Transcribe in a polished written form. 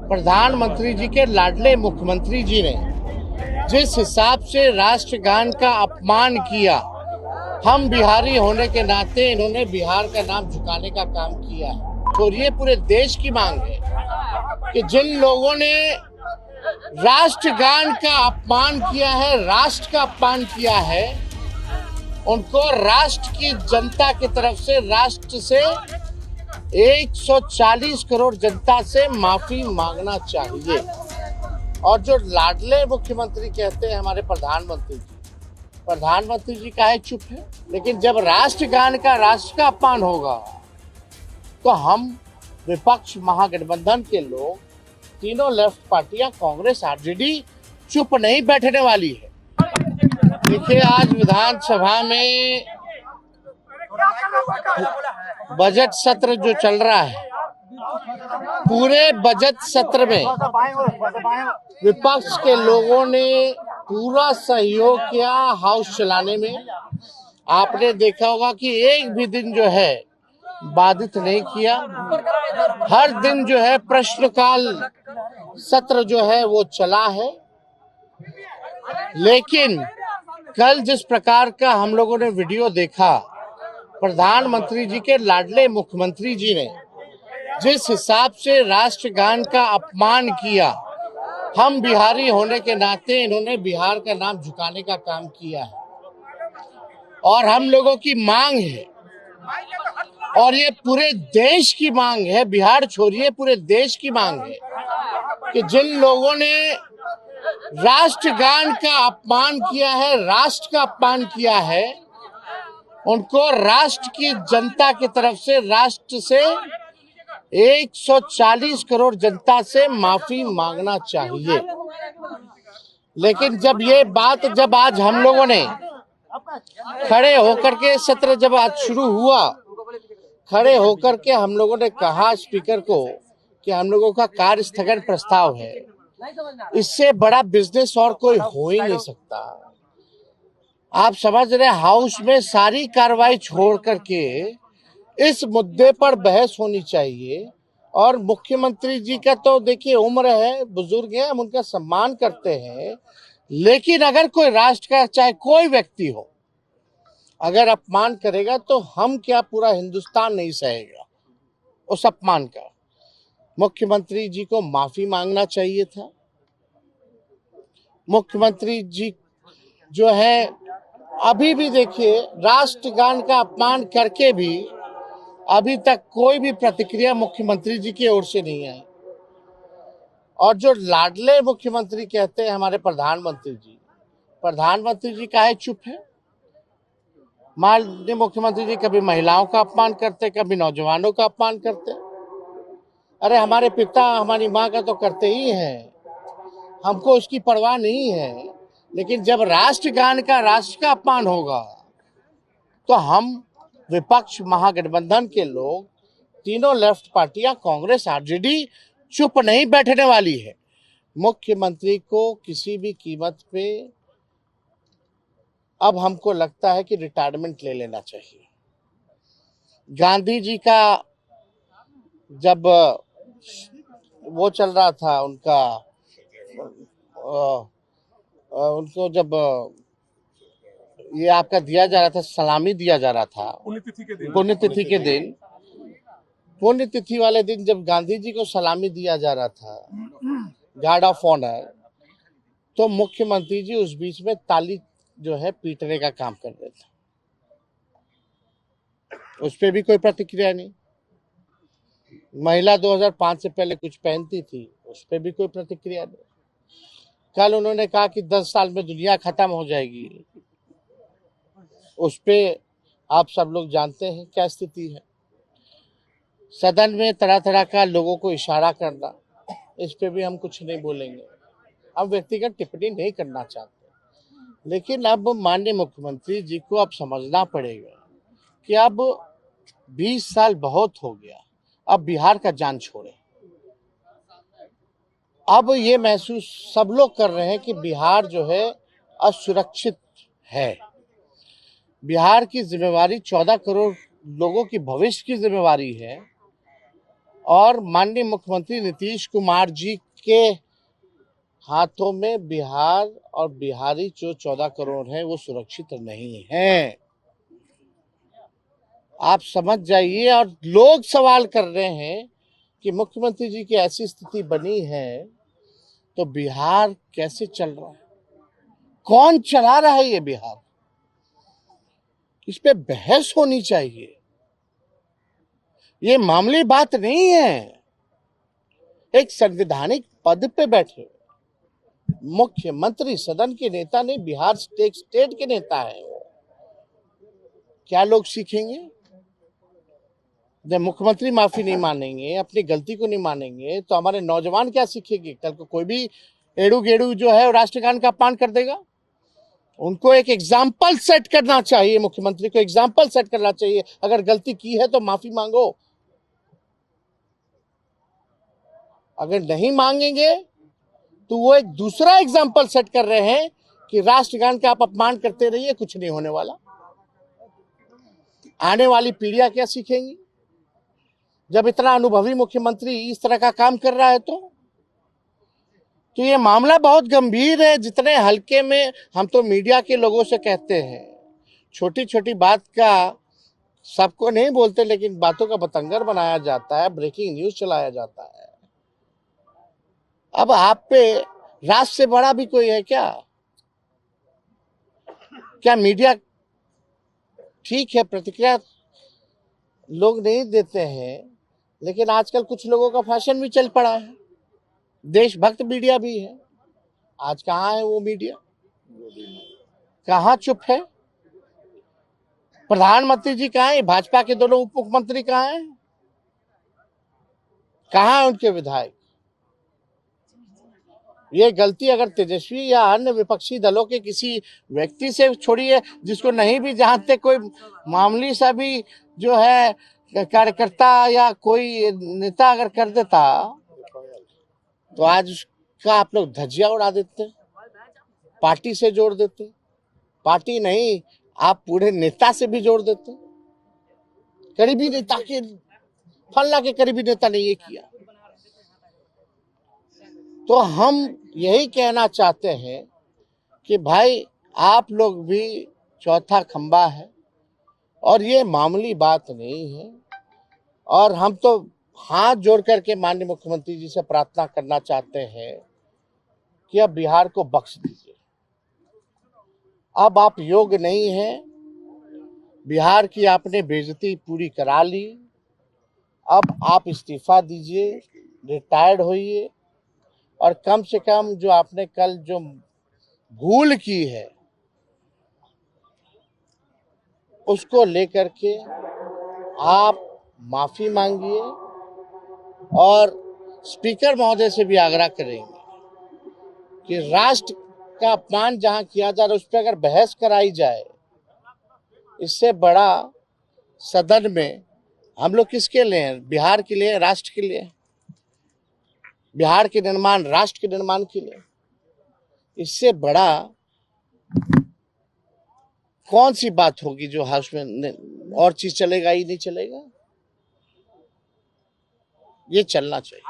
प्रधानमंत्री जी के लाडले मुख्यमंत्री जी ने जिस हिसाब से राष्ट्रगान का अपमान किया, हम बिहारी होने के नाते इन्होंने बिहार का नाम झुकाने का काम किया है। और ये पूरे देश की मांग है कि जिन लोगों ने राष्ट्रगान का अपमान किया है, राष्ट्र का अपमान किया है, उनको राष्ट्र की जनता की तरफ से, राष्ट्र से 140 करोड़ जनता से माफी मांगना चाहिए। और जो लाडले मुख्यमंत्री कहते हैं हमारे प्रधानमंत्री जी काहे चुप है? लेकिन जब राष्ट्रगान का, राष्ट्र का अपमान होगा तो हम विपक्ष महागठबंधन के लोग, तीनों लेफ्ट पार्टियां, कांग्रेस, आरजेडी चुप नहीं बैठने वाली है। देखिए, आज विधानसभा में बजट सत्र जो चल रहा है, पूरे बजट सत्र में विपक्ष के लोगों ने पूरा सहयोग किया हाउस चलाने में। आपने देखा होगा कि एक भी दिन जो है बाधित नहीं किया। हर दिन जो है प्रश्नकाल सत्र जो है वो चला है। लेकिन कल जिस प्रकार का हम लोगों ने वीडियो देखा, प्रधानमंत्री जी के लाडले मुख्यमंत्री जी ने जिस हिसाब से राष्ट्रगान का अपमान किया, हम बिहारी होने के नाते इन्होंने बिहार का नाम झुकाने का काम किया है। और हम लोगों की मांग है, और ये पूरे देश की मांग है, बिहार छोड़िए पूरे देश की मांग है कि जिन लोगों ने राष्ट्रगान का अपमान किया है, राष्ट्र का अपमान किया है, उनको राष्ट्र की जनता की तरफ से, राष्ट्र से 140 करोड़ जनता से माफी मांगना चाहिए। लेकिन जब आज हम लोगों ने खड़े होकर के सत्र जब आज शुरू हुआ, खड़े होकर के हम लोगों ने कहा स्पीकर को कि हम लोगों का कार्य स्थगन प्रस्ताव है, इससे बड़ा बिजनेस और कोई हो ही नहीं सकता। आप समझ रहे, हाउस में सारी कार्रवाई छोड़ करके इस मुद्दे पर बहस होनी चाहिए। और मुख्यमंत्री जी का तो देखिए उम्र है, बुजुर्ग है, हम उनका सम्मान करते हैं। लेकिन अगर कोई राष्ट्र का, चाहे कोई व्यक्ति हो, अगर अपमान करेगा तो हम क्या, पूरा हिंदुस्तान नहीं सहेगा उस अपमान का। मुख्यमंत्री जी को माफी मांगना चाहिए था। मुख्यमंत्री जी जो है, अभी भी देखिए, राष्ट्रगान का अपमान करके भी अभी तक कोई भी प्रतिक्रिया मुख्यमंत्री जी की ओर से नहीं आई। और जो लाडले मुख्यमंत्री कहते हैं हमारे प्रधानमंत्री जी काहे चुप है? माननीय मुख्यमंत्री जी कभी महिलाओं का अपमान करते, कभी नौजवानों का अपमान करते। अरे हमारे पिता, हमारी माँ का तो करते ही हैं, हमको उसकी परवाह नहीं है। लेकिन जब राष्ट्रगान का, राष्ट्र का अपमान होगा तो हम विपक्ष महागठबंधन के लोग, तीनों लेफ्ट पार्टियां, कांग्रेस, आरजेडी चुप नहीं बैठने वाली है। मुख्यमंत्री को किसी भी कीमत पे अब हमको लगता है कि रिटायरमेंट ले लेना चाहिए। गांधी जी का जब वो चल रहा था, उनको जब ये आपका दिया जा रहा था, सलामी दिया जा रहा था पुण्यतिथि वाले दिन जब गांधी जी को सलामी दिया जा रहा था, गार्ड ऑफ ऑनर, तो मुख्यमंत्री जी उस बीच में ताली जो है पीटने का काम कर रहे थे। उस पर भी कोई प्रतिक्रिया नहीं। महिला 2005 से पहले कुछ पहनती थी, उस पर भी कोई प्रतिक्रिया नहीं। कल उन्होंने कहा कि 10 साल में दुनिया खत्म हो जाएगी, उस पे आप सब लोग जानते हैं क्या स्थिति है। सदन में तरह तरह का लोगों को इशारा करना, इस पे भी हम कुछ नहीं बोलेंगे, हम व्यक्तिगत टिप्पणी नहीं करना चाहते। लेकिन अब माननीय मुख्यमंत्री जी को अब समझना पड़ेगा कि अब 20 साल बहुत हो गया, अब बिहार का जान छोड़े। अब ये महसूस सब लोग कर रहे हैं कि बिहार जो है असुरक्षित है। बिहार की जिम्मेवारी 14 करोड़ लोगों की भविष्य की जिम्मेवारी है। और माननीय मुख्यमंत्री नीतीश कुमार जी के हाथों में बिहार और बिहारी जो 14 करोड़ हैं वो सुरक्षित नहीं हैं। आप समझ जाइए। और लोग सवाल कर रहे हैं कि मुख्यमंत्री जी की ऐसी स्थिति बनी है तो बिहार कैसे चल रहा है, कौन चला रहा है ये बिहार, इस पे बहस होनी चाहिए। ये मामूली बात नहीं है। एक संवैधानिक पद पे बैठे मुख्यमंत्री, सदन के नेता नहीं, बिहार स्टेट के नेता है। क्या लोग सीखेंगे? जब मुख्यमंत्री माफी नहीं मानेंगे, अपनी गलती को नहीं मानेंगे, तो हमारे नौजवान क्या सीखेंगे? कल को कोई भी एड़ू गेड़ू जो है राष्ट्रगान का अपमान कर देगा। उनको एक एग्जाम्पल सेट करना चाहिए, मुख्यमंत्री को एग्जाम्पल सेट करना चाहिए। अगर गलती की है तो माफी मांगो। अगर नहीं मांगेंगे तो वो एक दूसरा एग्जाम्पल सेट कर रहे हैं कि राष्ट्रगान का आप अपमान करते रहिए, कुछ नहीं होने वाला। आने वाली पीढ़ियां क्या सीखेंगी जब इतना अनुभवी मुख्यमंत्री इस तरह का काम कर रहा है? तो ये मामला बहुत गंभीर है। जितने हल्के में हम तो मीडिया के लोगों से कहते हैं, छोटी छोटी बात का सबको नहीं बोलते, लेकिन बातों का बतंगर बनाया जाता है, ब्रेकिंग न्यूज चलाया जाता है। अब आप पे राष्ट्र से बड़ा भी कोई है क्या? क्या मीडिया ठीक है, प्रतिक्रिया लोग नहीं देते हैं, लेकिन आजकल कुछ लोगों का फैशन भी चल पड़ा है, देशभक्त मीडिया भी है। आज कहाँ है वो मीडिया? कहाँ चुप है? प्रधानमंत्री जी कहाँ है? भाजपा के दोनों उप मुख्यमंत्री कहाँ हैं? कहाँ है उनके विधायक? ये गलती अगर तेजस्वी या अन्य विपक्षी दलों के किसी व्यक्ति से छोड़िए, जिसको नहीं भी जानते, कोई मामूली सा भी जो है कार्यकर्ता या कोई नेता अगर कर देता तो आज उसका आप लोग धज्जियां उड़ा देते, पार्टी से जोड़ देते। पार्टी नहीं, आप पूरे नेता से भी जोड़ देते। करीबी नेता के, फल्ला के करीबी नेता ने ये किया। तो हम यही कहना चाहते हैं कि भाई आप लोग भी चौथा खंबा है और ये मामूली बात नहीं है। और हम तो हाथ जोड़ करके माननीय मुख्यमंत्री जी से प्रार्थना करना चाहते हैं कि अब बिहार को बख्श दीजिए। अब आप योग्य नहीं हैं, बिहार की आपने बेइज्जती पूरी करा ली। अब आप इस्तीफा दीजिए, रिटायर्ड होइए और कम से कम जो आपने कल जो भूल की है उसको लेकर के आप माफी मांगिए। और स्पीकर महोदय से भी आग्रह करेंगे कि राष्ट्र का अपमान जहां किया जा रहा है उस पर अगर बहस कराई जाए, इससे बड़ा सदन में हम लोग किसके लिए हैं? बिहार के लिए, राष्ट्र के लिए, बिहार के निर्माण, राष्ट्र के निर्माण के लिए। इससे बड़ा कौन सी बात होगी जो हाउस में और चीज चलेगा ही नहीं चलेगा? ये चलना चाहिए।